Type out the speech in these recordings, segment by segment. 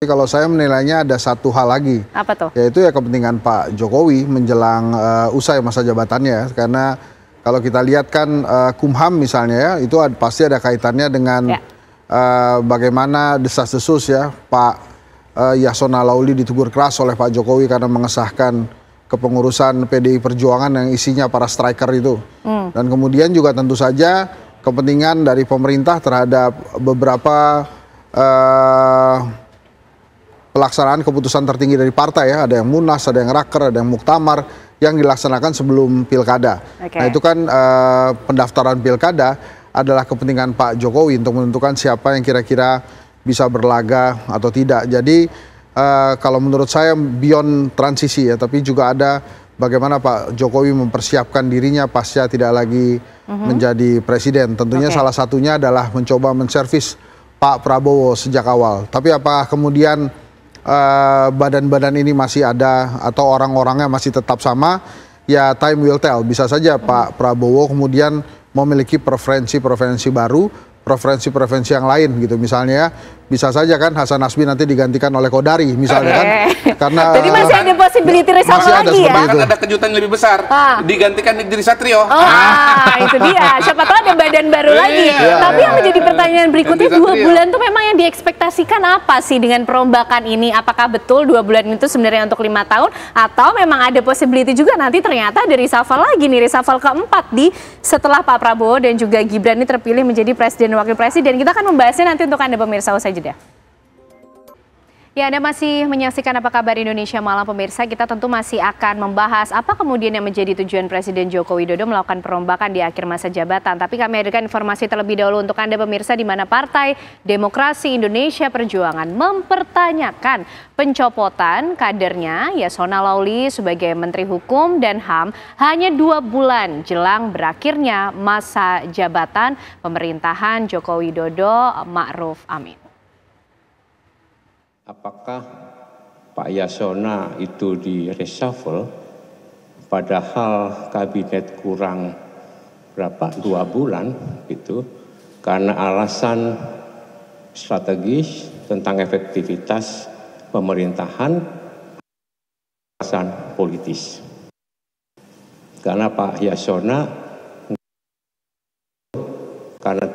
Kalau saya menilainya ada satu hal lagi. Apa tuh? Yaitu ya kepentingan Pak Jokowi menjelang usai masa jabatannya. Karena kalau kita lihat kan Kumham misalnya ya, itu pasti ada kaitannya dengan bagaimana desas-desus ya Pak Yasona Lawli ditegur keras oleh Pak Jokowi karena mengesahkan kepengurusan PDI Perjuangan yang isinya para striker itu. Dan kemudian juga tentu saja kepentingan dari pemerintah terhadap beberapa pelaksanaan keputusan tertinggi dari partai ya, ada yang munas, ada yang raker, ada yang muktamar yang dilaksanakan sebelum pilkada. Nah itu kan pendaftaran pilkada adalah kepentingan Pak Jokowi untuk menentukan siapa yang kira-kira bisa berlaga atau tidak. Jadi kalau menurut saya beyond transisi ya, tapi juga ada bagaimana Pak Jokowi mempersiapkan dirinya pasca tidak lagi menjadi presiden. Tentunya salah satunya adalah mencoba menservis Pak Prabowo sejak awal. Tapi apakah kemudian badan-badan ini masih ada atau orang-orangnya masih tetap sama, ya time will tell. Bisa saja Pak Prabowo kemudian memiliki preferensi baru, preferensi yang lain gitu. Misalnya bisa saja kan Hasan Nasbi nanti digantikan oleh Kodari misalnya kan. Karena jadi masih ada possibility reshuffle lagi ya. Bahkan ada kejutan lebih besar, digantikan Diri Satrio. Itu dia. Siapa tahu ada badan baru lagi. Tapi yang menjadi pertanyaan berikutnya, 2 bulan tuh memang yang diekspektasikan apa sih dengan perombakan ini? Apakah betul 2 bulan itu sebenarnya untuk 5 tahun atau memang ada possibility juga nanti ternyata ada reshuffle lagi nih, reshuffle keempat setelah Pak Prabowo dan juga Gibran ini terpilih menjadi presiden dan wakil presiden. Kita akan membahasnya nanti untuk Anda pemirsa, usai jeda. Ya, Anda masih menyaksikan Apa Kabar Indonesia Malam pemirsa. Kita tentu masih akan membahas apa kemudian yang menjadi tujuan Presiden Joko Widodo melakukan perombakan di akhir masa jabatan. Tapi kami hadirkan informasi terlebih dahulu untuk Anda pemirsa, di mana Partai Demokrasi Indonesia Perjuangan mempertanyakan pencopotan kadernya Yasona Lawli sebagai Menteri Hukum dan HAM hanya 2 bulan jelang berakhirnya masa jabatan pemerintahan Joko Widodo Ma'ruf Amin. Apakah Pak Yasona itu di reshuffle padahal kabinet kurang berapa 2 bulan gitu karena alasan strategis tentang efektivitas pemerintahan, alasan politis. Karena Pak Yasona karena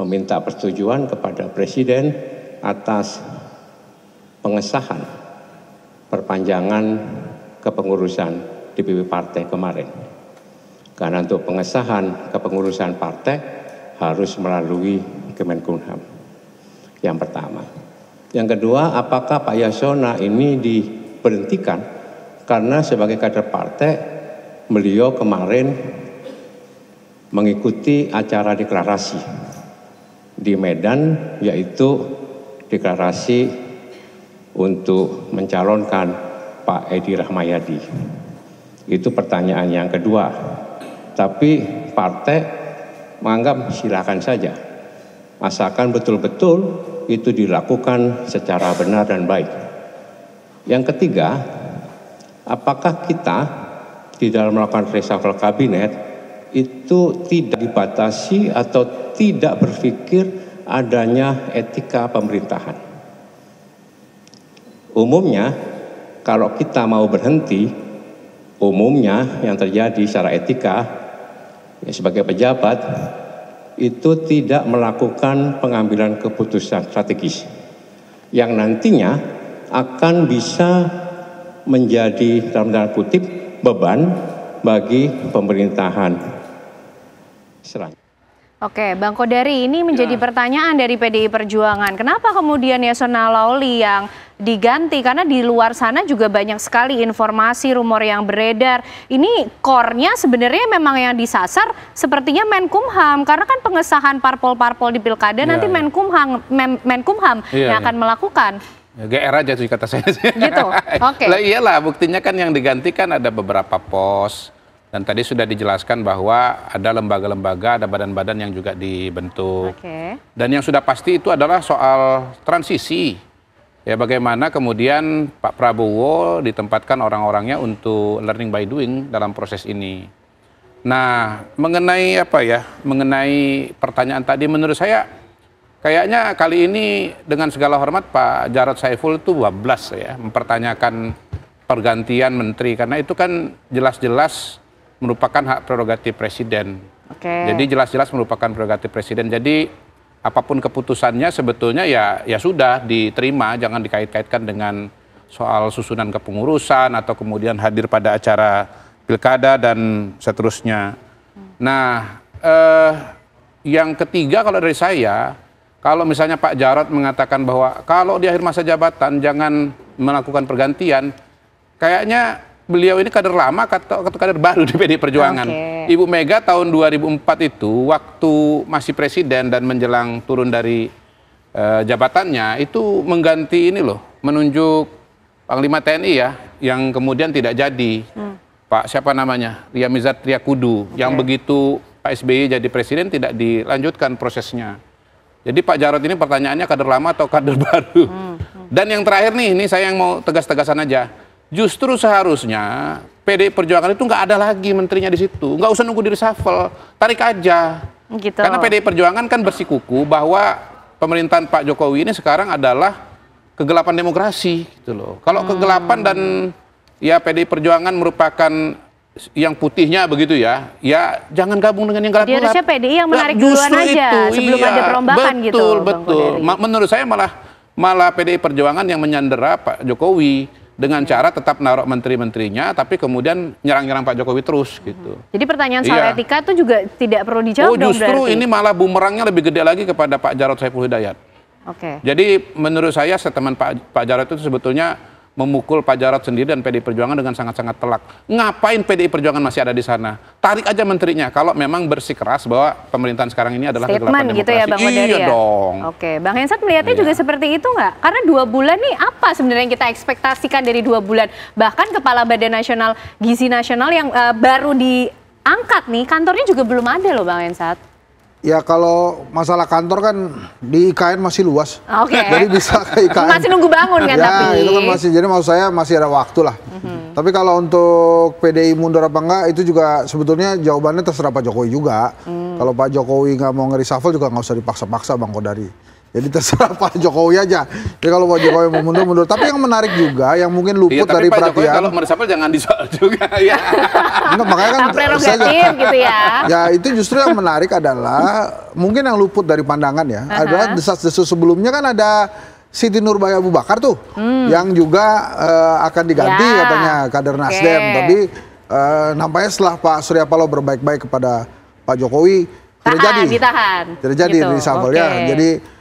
meminta persetujuan kepada Presiden atas pengesahan perpanjangan kepengurusan DPP partai kemarin. Karena untuk pengesahan kepengurusan partai harus melalui Kemenkumham. Yang pertama. Yang kedua, apakah Pak Yasona ini diberhentikan karena sebagai kader partai beliau kemarin mengikuti acara deklarasi di Medan, yaitu deklarasi untuk mencalonkan Pak Edi Rahmayadi. Itu pertanyaan yang kedua. Tapi partai menganggap silakan saja, asalkan betul-betul itu dilakukan secara benar dan baik. Yang ketiga, apakah kita di dalam melakukan reshuffle kabinet itu tidak dibatasi atau tidak berpikir adanya etika pemerintahan. Umumnya kalau kita mau berhenti, umumnya yang terjadi secara etika ya, sebagai pejabat itu tidak melakukan pengambilan keputusan strategis yang nantinya akan bisa menjadi dalam tanda kutip beban bagi pemerintahan selanjutnya. Oke, Bang Kodari, ini menjadi pertanyaan dari PDI Perjuangan. Kenapa kemudian Yasona Lawli yang diganti? Karena di luar sana juga banyak sekali informasi, rumor yang beredar. Ini core-nya sebenarnya memang yang disasar sepertinya Menkumham. Karena kan pengesahan parpol-parpol di pilkada nanti Menkumham yang akan melakukan. Ya, GR aja sih kata saya. Gitu, oke. Lah iyalah, buktinya kan yang digantikan ada beberapa pos. Dan tadi sudah dijelaskan bahwa ada lembaga-lembaga, ada badan-badan yang juga dibentuk. Dan yang sudah pasti itu adalah soal transisi. Ya, bagaimana kemudian Pak Prabowo ditempatkan orang-orangnya untuk learning by doing dalam proses ini. Nah, mengenai apa ya? Mengenai pertanyaan tadi, menurut saya kayaknya kali ini dengan segala hormat Pak Jarod Saiful itu bablas ya mempertanyakan pergantian menteri, karena itu kan jelas-jelas merupakan hak prerogatif presiden. Jadi jelas-jelas merupakan prerogatif presiden. Jadi apapun keputusannya sebetulnya ya sudah diterima, jangan dikait-kaitkan dengan soal susunan kepengurusan atau kemudian hadir pada acara pilkada dan seterusnya. Nah, yang ketiga kalau dari saya, kalau misalnya Pak Jarod mengatakan bahwa kalau di akhir masa jabatan jangan melakukan pergantian, kayaknya beliau ini kader lama atau kader baru di PDI Perjuangan. Ibu Mega tahun 2004 itu waktu masih presiden dan menjelang turun dari jabatannya itu mengganti ini loh, menunjuk Panglima TNI ya, yang kemudian tidak jadi. Pak siapa namanya? Ria Mizat Triakudu, yang begitu Pak SBY jadi presiden tidak dilanjutkan prosesnya. Jadi Pak Jarod ini pertanyaannya kader lama atau kader baru. Dan yang terakhir nih, ini saya yang mau tegas-tegasan aja. Justru seharusnya PDI Perjuangan itu nggak ada lagi menterinya di situ, nggak usah nunggu di reshuffle, tarik aja. Gitu. Karena PDI Perjuangan kan bersikuku bahwa pemerintahan Pak Jokowi ini sekarang adalah kegelapan demokrasi, gitu loh. Kalau kegelapan dan ya PDI Perjuangan merupakan yang putihnya begitu ya, ya jangan gabung dengan yang gelap-gelap. Jadi harusnya PDI yang menarik duluan aja sebelum ada perombakan gitu. Betul. Menurut saya malah PDI Perjuangan yang menyandera Pak Jokowi dengan cara tetap naruh menteri-menterinya, tapi kemudian nyerang-nyerang Pak Jokowi terus gitu. Jadi pertanyaan soal etika itu juga tidak perlu dijawab dong justru berarti. ini malah bumerangnya lebih gede lagi kepada Pak Jarod Saiful Hidayat. Jadi menurut saya statement Pak Jarod itu sebetulnya memukul Pak Jarod sendiri dan PDI Perjuangan dengan sangat-sangat telak. Ngapain PDI Perjuangan masih ada di sana? Tarik aja menterinya kalau memang bersikeras bahwa pemerintahan sekarang ini adalah kegelapan demokrasi. Gitu ya Bang Kodari. Iya dong. Bang Hensat melihatnya juga seperti itu nggak? Karena 2 bulan nih apa sebenarnya yang kita ekspektasikan dari 2 bulan? Bahkan Kepala Badan Nasional Gizi Nasional yang baru diangkat nih, kantornya juga belum ada loh Bang Hensat. Ya kalau masalah kantor kan di IKN masih luas, jadi bisa ke IKN. Masih nunggu bangun kan tapi. Ya itu kan masih, jadi maksud saya masih ada waktu lah. Tapi kalau untuk PDI mundur apa enggak itu juga sebetulnya jawabannya terserah Pak Jokowi juga. Kalau Pak Jokowi nggak mau nge-reshuffle juga nggak usah dipaksa-paksa Bang Kodari. Jadi terserah Pak Jokowi aja. Jadi kalau Pak Jokowi mau mundur. Tapi yang menarik juga, yang mungkin luput dari Pak perhatian. Jokowi kalau mereshuffle jangan disoal juga ya. Enggak, makanya kan prerogatif gitu ya. Ya itu justru yang menarik adalah mungkin yang luput dari pandangan ya. Adalah desas-desus sebelumnya kan ada Siti Nurbaya Abu Bakar tuh, yang juga akan diganti katanya kader Nasdem. Tapi nampaknya setelah Pak Surya Paloh berbaik-baik kepada Pak Jokowi, ditahan. Tidak jadi reshuffle ya. Jadi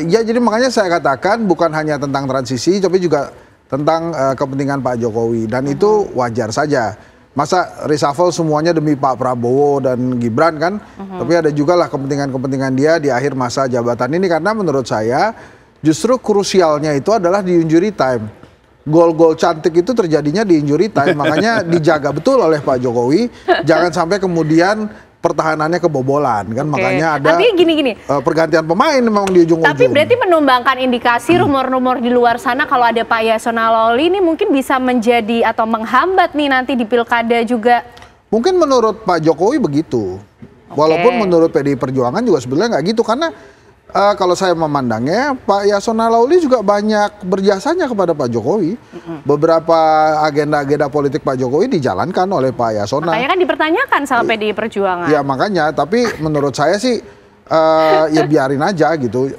jadi makanya saya katakan bukan hanya tentang transisi, tapi juga tentang kepentingan Pak Jokowi, dan itu wajar saja. Masa reshuffle semuanya demi Pak Prabowo dan Gibran kan? Tapi ada juga lah kepentingan-kepentingan dia di akhir masa jabatan ini, karena menurut saya justru krusialnya itu adalah di injury time. Gol-gol cantik itu terjadinya di injury time, makanya dijaga betul oleh Pak Jokowi, jangan sampai kemudian pertahanannya kebobolan kan. Makanya ada gini. pergantian pemain memang di ujung-ujung. Tapi berarti menumbangkan indikasi rumor-rumor di luar sana kalau ada Pak Yasona Lawli ini mungkin bisa menjadi atau menghambat nih nanti di pilkada juga. Mungkin menurut Pak Jokowi begitu. Walaupun menurut PDI Perjuangan juga sebenarnya nggak gitu, karena kalau saya memandangnya Pak Yasona Lawli juga banyak berjasanya kepada Pak Jokowi. Beberapa agenda-agenda politik Pak Jokowi dijalankan oleh Pak Yasona. Makanya kan dipertanyakan sama PDI Perjuangan. Ya makanya, tapi menurut saya sih ya biarin aja gitu.